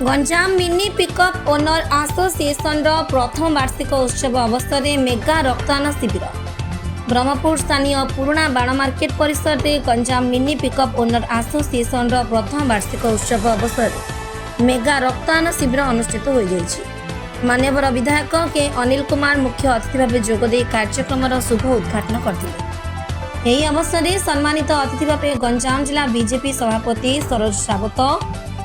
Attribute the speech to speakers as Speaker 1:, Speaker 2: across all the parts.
Speaker 1: Ganjam mini pickup owner association प्रथम वार्षिक उत्सव अवसर में मेगा रक्तदान शिविर ब्रह्मपुर स्थानीय पुराणा बाण मार्केट परिसर में Ganjam mini pickup owner association प्रथम वार्षिक उत्सव अवसर में मेगा रक्तदान शिविर अनुष्ठित हो जाएगी। मान्यवर विधायक के अनिल कुमार मुख्य अतिथि भाव जोगदे कार्यक्रम शुभ उद्घाटन करते। यह अवसर में सम्मानित अतिथि भाव गंजाम जिला बीजेपी सभापति सरोज रावत,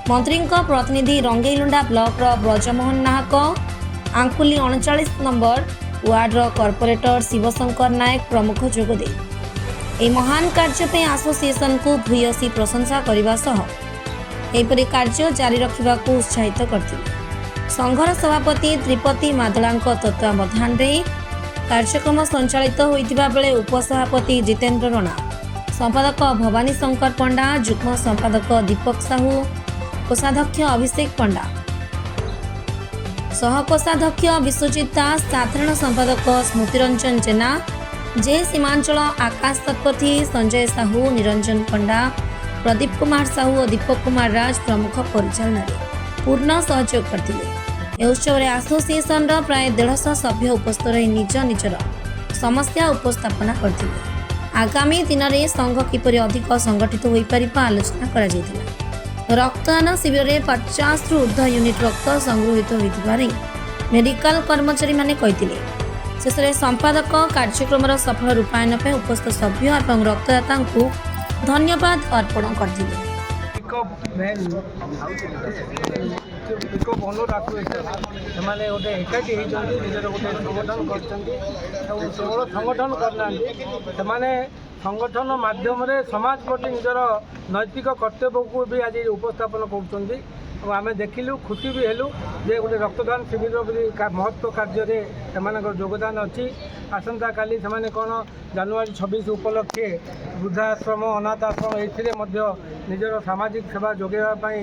Speaker 1: मंत्री प्रतिनिधि रंगेईलुंडा ब्लॉक ब्रजमोहन नाहक, आंकुली 39 नंबर वार्ड कॉर्पोरेटर शिवशंकर नायक प्रमुख जोगदे यह महान कार्य एसोसिएशन को भूयसी प्रशंसा करने सह एपरी कार्य जारी रखा उत्साहित करते। संघर सभापति त्रिपति मादला तत्वावधान कार्यक्रम संचालित होता बेले उपसभापति जितेन्द्र राणा, संपादक भवानी शंकर पंडा, युग्म संपादक दीपक साहू, कोषाध्यक्ष अभिषेक पंडा, सहकोषाध्यक्ष विश्वजित दास, साधारण संपादक स्मृतिरंजन जेना, जे सीमांचल आकाश शतपथी, संजय साहू, निरंजन पंडा, प्रदीप कुमार साहू और दीपक कुमार राज प्रमुख परिचालन पूर्ण सहयोग करते। उत्सव में एसोसिएशन प्राय 150 सभ्य उपस्थित रही निज निजर समस्या उपस्थापना करते। आगामी दिन में संघ किपरि अधिक संगठित हो पार आलोचना करा। रक्तदान शिविर में 50 रु ऊर्ध्व यूनिट रक्त संगृहित होती मेडिकल कर्मचारी माने कहते। शेष में संपादक कार्यक्रम सफल रूपायन पर उपस्थित सभ्य और रक्तदाता को धन्यवाद अर्पण करते।
Speaker 2: पिकअप ओनर आसोसिएशन गोटे एकाठी होती निजर गोटे संगठन कर संगठन करना संगठन माध्यम समाज प्रति निजर नैतिक कर्तव्य को भी आज उपस्थापन कर आम देखिलु खुशी भी हेलु जे गोटे रक्तदान शिविर महत्व कार्य योगदान अच्छी। आसंता काली से कौन जनवरी 26 उपलक्षे वृद्धाश्रम अनाथ आश्रम ये निजर सामाजिक सेवा जोगाइवाई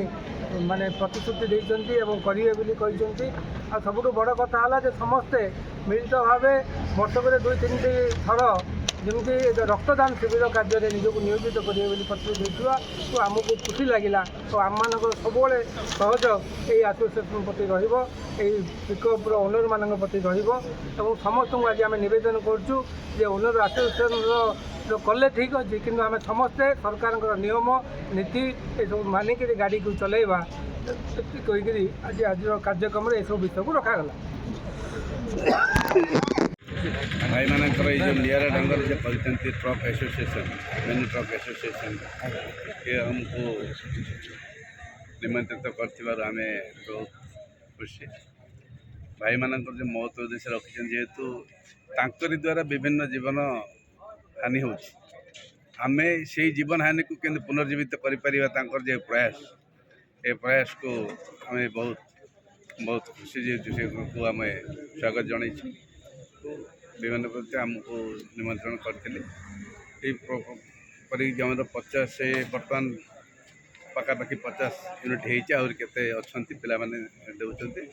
Speaker 2: माने प्रतिश्रुति देइछन्ती एवं करिवे बोली कहिछन्ती। आ सबुठु बड़ कथा हला जे समस्ते मिलित भावे वर्षक 2-3 थर जमी रक्तदान शिविर कार्य निजक नियोजित करेंगे बोली प्रतिश्रुति देथिबा तो आमको खुशी लगिला। तो आम मान सबुले सहयोग यही एसोसिएशन प्रति रहिबो, एही पिकअप ओनर मान प्रति रहिबो एवं समस्त को आज आम निवेदन करछु जे ओनर एसोसिएशन कले ठीक अच्छे कि आम समस्ते सरकार नियम नीति ये मानिक गाड़ी को चलैबा कहीकि आज आज कार्यक्रम ये सब विषय को रखागला।
Speaker 3: भाई मानकर जो निरा ढंग से कहते truck association mini truck association ये हमको निमंत्रित कर आम बहुत खुशी। भाई मानकर जो महत्व उद्देश्य रखिछन जेहेतु तांकरी द्वारा विभिन्न जीवन हानि हो आमे से जीवन हानि को केंद्र पुनर्जीवित कर प्रयास ये प्रयास को आम बहुत बहुत खुशी को आम स्वागत जनईछु। विभिन्न प्रति आमको निमंत्रण करते आम 50 बर्तमान पखापाखि 50 यूनिट होते अच्छा पे दे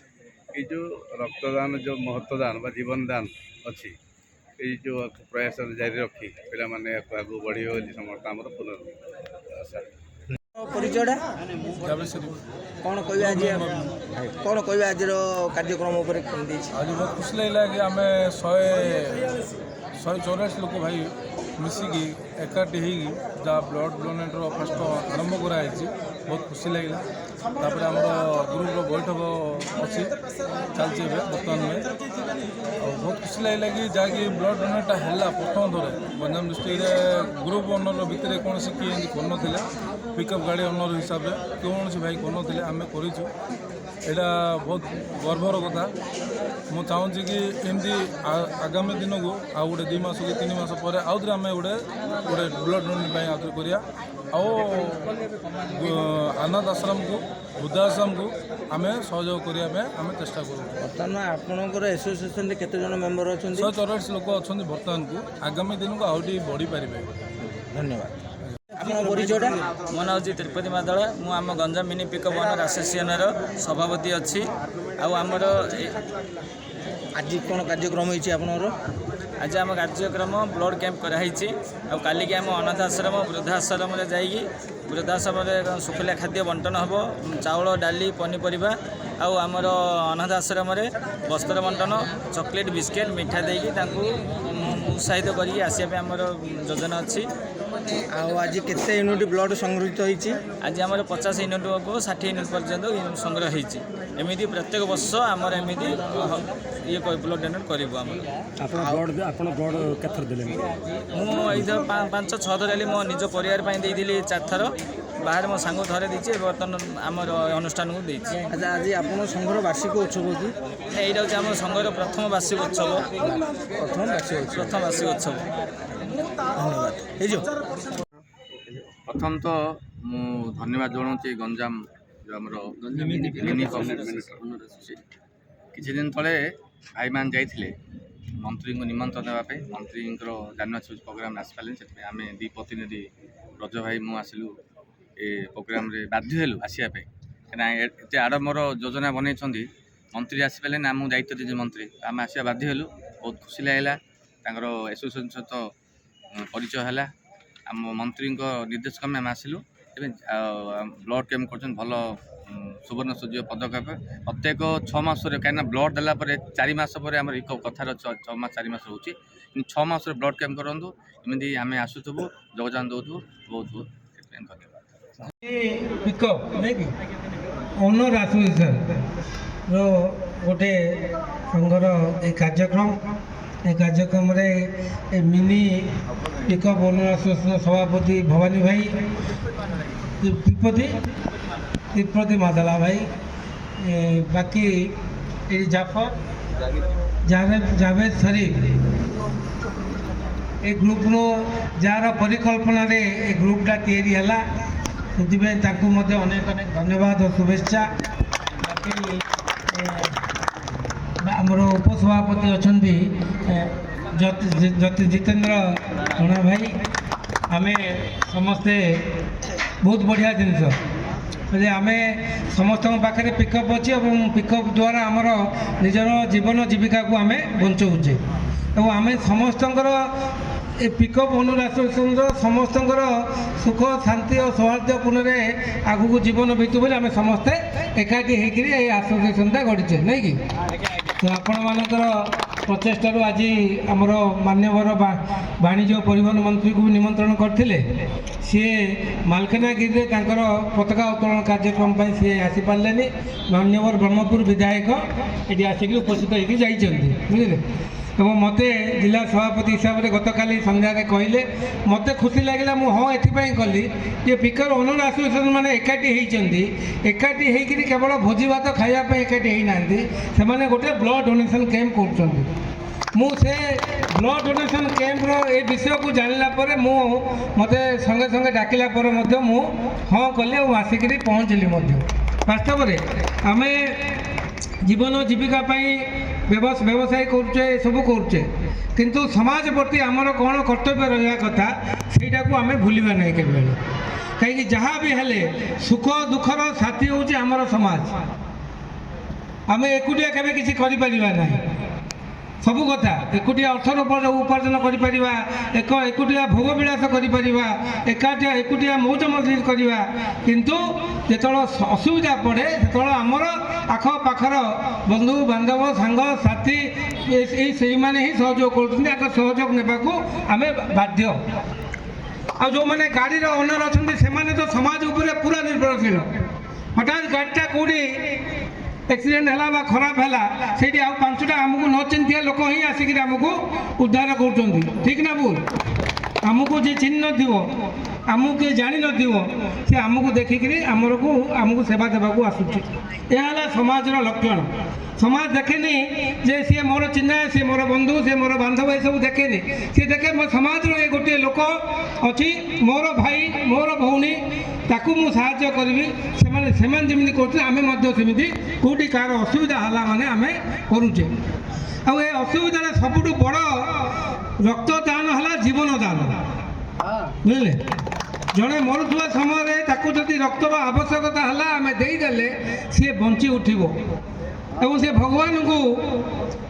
Speaker 3: ये जो रक्तदान जो महत्वदान बा जीवन दान अच्छी ये जो प्रयास जारी रखी पे आगे बढ़े समस्त आम पुनर्
Speaker 4: परिचयटा कौन कह आज कौन कह आज कार्यक्रम
Speaker 5: आज बहुत खुशी लगे कि आम 184 लोक भाई मिसिकी एकाठी हो जहाँ ब्लड डोनेट फर्स्ट आरंभ कराई बहुत खुशी लगे। तापर आम ग्रुप बैठक अच्छी चलती बर्तमान में बहुत खुशी लगे कि जहाँकि ब्लड डोनेटा है प्रथम थर गंजाम डिस्ट्रिक्ट ग्रुप ओनर भितर कौन सी किए कर पिकअप गाड़ी ओनर हिसाब से कौन सी भाई कर आम करा बहुत गर्वर कथा। मु चाहूँगी कि एमती आगामी दिन को आउ गोटे 2 मास कि 3 मास पर आउ थे आम गोटे गोटे ब्लड डोनेट आउे करा अनाथ आश्रम को वृद्धाश्रम को आम सहयोग करने आम चेष्टा करूँ।
Speaker 4: बर्तमान आपंकर एसोसिएशन केते जन मेंबर अच्छा
Speaker 5: 184 लोक अच्छा बर्तमान को आगामी दिन को आउटी बढ़ी पारे।
Speaker 4: धन्यवाद। परिचयटा
Speaker 6: मो ना हूँ त्रिपति मादला मु आम Ganjam mini pickup owner association सभापति अच्छी। आमर
Speaker 4: आज कौन कार्यक्रम होती
Speaker 6: आज आम कार्यक्रम ब्लड कैंप कराई काली आम अनाथ आश्रम वृद्धाश्रम जाइए ବୃଦ୍ଧାଶ୍ରମରେ ଶୁଖିଲା ଖାଦ୍ୟ ବଣ୍ଟନ ହେବ, ଚାଉଳ ଡାଲି ପନିପରିବା, ଆଉ ଆମର ଅନାଥ ଆଶ୍ରମରେ ବସ୍ତ୍ର ବଣ୍ଟନ, ଚକୋଲେଟ୍ ବିସ୍କେଟ୍ ମିଠା ଦେଇକି ତାଙ୍କୁ ଉତ୍ସାହିତ କରିକି ଆସିବା ପାଇଁ ଆମର ଯୋଜନା ଅଛି।
Speaker 4: ଆଉ ଆଜି କେତେ ୟୁନିଟ୍ ବ୍ଲଡ଼ ସଂଗୃହୀତ ହୋଇଛି?
Speaker 6: ଆଜି ଆମର 50 ୟୁନିଟ୍କୁ 60 ୟୁନିଟ୍ ପର୍ଯ୍ୟନ୍ତ ସଂଗ୍ରହ ହେଇଛି। ଏମିତି ପ୍ରତ୍ୟେକ ବର୍ଷ ଆମର ଏମିତି ଇଏ ବ୍ଲଡ଼ ଡୋନେଟ୍ କରିବୁ ଆମର।
Speaker 7: ଆପଣ ବ୍ଲଡ଼ କେତେଥର ଦେଲେଣି?
Speaker 6: ମୁଁ ଏଇଥର 5-6 ଥର ହେଲି ମୋ ନିଜ ପରିବାର ପାଇଁ ଦେଇଥିଲି 4 ଥର, ବାହାରେ ମୋ ସାଙ୍ଗ ଥରେ ଦେଇଛି, ବର୍ତ୍ତମାନ ଆମର ଅନୁଷ୍ଠାନକୁ ଦେଇଛି।
Speaker 4: ଆଚ୍ଛା, ଆଜି ଆପଣ ସଂଘର ବାର୍ଷିକ ଉତ୍ସବ କି?
Speaker 6: ଏଇଟା ହେଉଛି ଆମ ସଂଘର ପ୍ରଥମ ବାର୍ଷିକ ଉତ୍ସବ।
Speaker 4: ପ୍ରଥମ ବାର୍ଷିକ ଉତ୍ସବ। ଧନ୍ୟବାଦ। ହେଇଯିବ।
Speaker 8: ପ୍ରଥମତଃ ମୁଁ ଧନ୍ୟବାଦ ଜଣାଉଛି ଗଞ୍ଜାମ ଯେଉଁ ଆମର ମିନି କିଛି ଦିନ ତଳେ ଭାଇମାନେ ଯାଇଥିଲେ ମନ୍ତ୍ରୀଙ୍କୁ ନିମନ୍ତ୍ରଣ ଦେବା ପାଇଁ। ମନ୍ତ୍ରୀଙ୍କର ଜାନୁଆରୀ ଛୁଟି ପ୍ରୋଗ୍ରାମ ଆସିପାରିଲେନି, ସେଥିପାଇଁ ଆମେ 2 ପ୍ରତିନିଧି ରଜ ଭାଇ ମୁଁ ଆସିଲୁ ଏ ପ୍ରୋଗ୍ରାମରେ, ବାଧ୍ୟ ହେଲୁ ଆସିବା ପାଇଁ। କାହିଁକିନା ଏତେ ଆଡ଼ମ୍ବର ଯୋଜନା ବନେଇଛନ୍ତି, ମନ୍ତ୍ରୀ ଆସିପାରିଲେନି, ଆମକୁ ଦାୟିତ୍ୱ ଦେଇଛି ମନ୍ତ୍ରୀ, ଆମେ ଆସିବା ବାଧ୍ୟ ହେଲୁ। ବହୁତ ଖୁସି ଲାଗିଲା, ତାଙ୍କର ଆସୋସିଏସନ୍ ସହିତ ପରିଚୟ ହେଲା। ଆମ ମନ୍ତ୍ରୀଙ୍କ ନିର୍ଦ୍ଦେଶ କ୍ରମେ ଆମେ ଆସିଲୁ। ଏବେ ବ୍ଲଡ଼ କ୍ୟାମ୍ପ କରୁଛନ୍ତି, ଭଲ ସୁବର୍ଣ୍ଣ ସୁଯୋଗ ପଦକ୍ଷେପ। ପ୍ରତ୍ୟେକ 6 ମାସରେ, କାହିଁକିନା ବ୍ଲଡ଼ ଦେଲା ପରେ 4 ମାସ ପରେ ଆମର କଥାର 6 ମାସ 4 ମାସ ହେଉଛି, କିନ୍ତୁ 6 ମାସରେ ବ୍ଲଡ଼ କ୍ୟାମ୍ପ କରନ୍ତୁ। ଏମିତି ଆମେ ଆସୁଥିବୁ, ଯୋଗଦାନ ଦେଉଥିବୁ। ବହୁତ ବହୁତ ସେଥିପାଇଁ ଧନ୍ୟବାଦ।
Speaker 2: ପିକଅପ୍ ନାଇଁ କି ଓନର ଆସୋସିଏସନ୍ର ଗୋଟେ ସଂଘର ଏ କାର୍ଯ୍ୟକ୍ରମରେ ମିନି ପିକଅପ୍ ଓନର ଆସୋସିଏସନ୍ ସଭାପତି ଭବାନୀ ଭାଇ, ତିରୁପତି ମାଦଳା ଭାଇ, ବାକି ଏ ଜାଭେଦ ଶରୀଫ ଏ ଗ୍ରୁପ୍ର ଯାହାର ପରିକଳ୍ପନାରେ ଏ ଗ୍ରୁପ୍ଟା ତିଆରି ହେଲା, ସେଥିପାଇଁ ତାଙ୍କୁ ମଧ୍ୟ ଅନେକ ଅନେକ ଧନ୍ୟବାଦ ଓ ଶୁଭେଚ୍ଛା। ବାକି ଆମର ଉପସଭାପତି ଅଛନ୍ତି ଜିତେନ୍ଦ୍ର ରଣା ଭାଇ, ଆମେ ସମସ୍ତେ ବହୁତ ବଢ଼ିଆ ଜିନିଷ ହେଲେ ଆମେ ସମସ୍ତଙ୍କ ପାଖରେ ପିକଅପ୍ ଅଛି ଏବଂ ପିକଅପ୍ ଦ୍ୱାରା ଆମର ନିଜର ଜୀବନ ଜୀବିକାକୁ ଆମେ ବଞ୍ଚଉଛେ ଏବଂ ଆମେ ସମସ୍ତଙ୍କର ଏ ପିକଅପ୍ ଓନର ଆସୋସିଏସନ୍ର ସମସ୍ତଙ୍କର ସୁଖ ଶାନ୍ତି ଓ ସୌହାର୍ଦ୍ଦ୍ୟପୂର୍ଣ୍ଣରେ ଆଗକୁ ଜୀବନ ବିତୁ ବୋଲି ଆମେ ସମସ୍ତେ ଏକାଠି ହେଇକରି ଏ ଆସୋସିଏସନ୍ଟା ଗଢ଼ିଛେ ନାଇଁ କି। ତ ଆପଣମାନଙ୍କର ପ୍ରଚେଷ୍ଟାରୁ ଆଜି ଆମର ମାନ୍ୟବର ବାଣିଜ୍ୟ ଓ ପରିବହନ ମନ୍ତ୍ରୀଙ୍କୁ ବି ନିମନ୍ତ୍ରଣ କରିଥିଲେ। ସିଏ ମାଲକାନଗିରିରେ ତାଙ୍କର ପତାକା ଉତ୍ତୋଳନ କାର୍ଯ୍ୟକ୍ରମ ପାଇଁ ସିଏ ଆସିପାରିଲେନି। ମାନ୍ୟବର ବ୍ରହ୍ମପୁର ବିଧାୟକ ଏଠି ଆସିକି ଉପସ୍ଥିତ ହେଇକି ଯାଇଛନ୍ତି, ବୁଝିଲେ। ଏବଂ ମୋତେ ଜିଲ୍ଲା ସଭାପତି ହିସାବରେ ଗତକାଲି ସନ୍ଧ୍ୟାରେ କହିଲେ, ମୋତେ ଖୁସି ଲାଗିଲା। ମୁଁ ହଁ ଏଥିପାଇଁ କଲି ଯେ ପିକଅପ୍ ଓନର ଆସୋସିଏସନ୍ ମାନେ ଏକାଠି ହେଇଛନ୍ତି, ଏକାଠି ହେଇକରି କେବଳ ଭୋଜି ଭାତ ଖାଇବା ପାଇଁ ଏକାଠି ହେଇନାହାନ୍ତି, ସେମାନେ ଗୋଟେ ବ୍ଲଡ଼ ଡୋନେସନ୍ କ୍ୟାମ୍ପ କରୁଛନ୍ତି। ମୁଁ ସେ ବ୍ଲଡ଼ ଡୋନେସନ୍ କ୍ୟାମ୍ପର ଏ ବିଷୟକୁ ଜାଣିଲା ପରେ ମୋତେ ସଙ୍ଗେ ସଙ୍ଗେ ଡାକିଲା ପରେ ମଧ୍ୟ ମୁଁ ହଁ କଲି ଆଉ ଆସିକରି ପହଞ୍ଚିଲି ମଧ୍ୟ। ବାସ୍ତବରେ ଆମେ ଜୀବନ ଜୀବିକା ପାଇଁ ବ୍ୟବସାୟ କରୁଛେ, ଏସବୁ କରୁଛେ, କିନ୍ତୁ ସମାଜ ପ୍ରତି ଆମର କ'ଣ କର୍ତ୍ତବ୍ୟ ରହିବା କଥା ସେଇଟାକୁ ଆମେ ଭୁଲିବା ନାହିଁ କେବେ। କାହିଁକି ଯାହା ବି ହେଲେ ସୁଖ ଦୁଃଖର ସାଥୀ ହେଉଛି ଆମର ସମାଜ। ଆମେ ଏକୁଟିଆ କେବେ କିଛି କରିପାରିବା ନାହିଁ। ସବୁ କଥା ଏକୁଟିଆ ଅର୍ଥର ଉପାର୍ଜନ କରିପାରିବା, ଏକୁଟିଆ ଭୋଗ ବିଳାସ କରିପାରିବା, ଏକୁଟିଆ ମୌଜ ମଜଲିସ୍ କରିବା, କିନ୍ତୁ ଯେତେବେଳେ ଅସୁବିଧା ପଡ଼େ ସେତେବେଳେ ଆମର ଆଖପାଖର ବନ୍ଧୁ ବାନ୍ଧବ ସାଙ୍ଗ ସାଥୀ ସେଇମାନେ ହିଁ ସହଯୋଗ କରୁଛନ୍ତି। ଆଗ ସହଯୋଗ ନେବାକୁ ଆମେ ବାଧ୍ୟ। ଆଉ ଯେଉଁମାନେ ଗାଡ଼ିର ଓନର ଅଛନ୍ତି ସେମାନେ ତ ସମାଜ ଉପରେ ପୁରା ନିର୍ଭରଶୀଳ। ହଠାତ୍ ଗାଡ଼ିଟା କେଉଁଠି एक्सीडेंट है बा खराब है से आउ 5टा आमको न चिंतिया लोक ही आसिक आमको उद्धार कर ठीक ना भूल आमको जी चिन्ह नथिबो आमको किए जानी नथिबो से आमको देखिक आमको सेवा देवाक आसुची यह समाज लक्षण समाज देखेनि जे सी मोर चिन्ह सी मोर बंधु सी मोर बांधव ये सब देखेनि सी देखे मो समाज गोटे लोक अच्छी मोर भाई मोर भौणी ताकू मु साहाय्य करी से जमी करते कौटी कार असुविधा है माने आम करुचे आउ ए असुविधा सबुठ बड़ रक्तदान है जीवन दान बुझे जड़े मरुवा समय जदि रक्तर आवश्यकता है आम देदेले सी बंची उठब और से भगवान को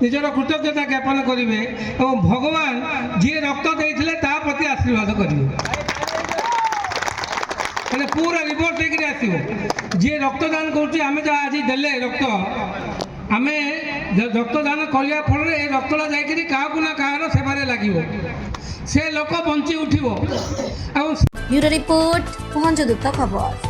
Speaker 2: निजर कृतज्ञता ज्ञापन करेंगे और भगवान जी रक्त देते प्रति आशीर्वाद करेंगे ମାନେ ପୁରା ରିପୋର୍ଟ ହେଇକିରି ଆସିବ ଯିଏ ରକ୍ତଦାନ କରୁଛି ଆମେ ଯାହା ଆଜି ଦେଲେ ରକ୍ତ ଆମେ ରକ୍ତଦାନ କରିବା ଫଳରେ ଏ ରକ୍ତଟା ଯାଇକିରି କାହାକୁ ନା କାହାର ସେବାରେ ଲାଗିବ ସେ ଲୋକ ବଞ୍ଚି ଉଠିବ ଆଉ
Speaker 1: ବ୍ୟୁରୋ ରିପୋର୍ଟ ପହଞ୍ଚ ଖବର।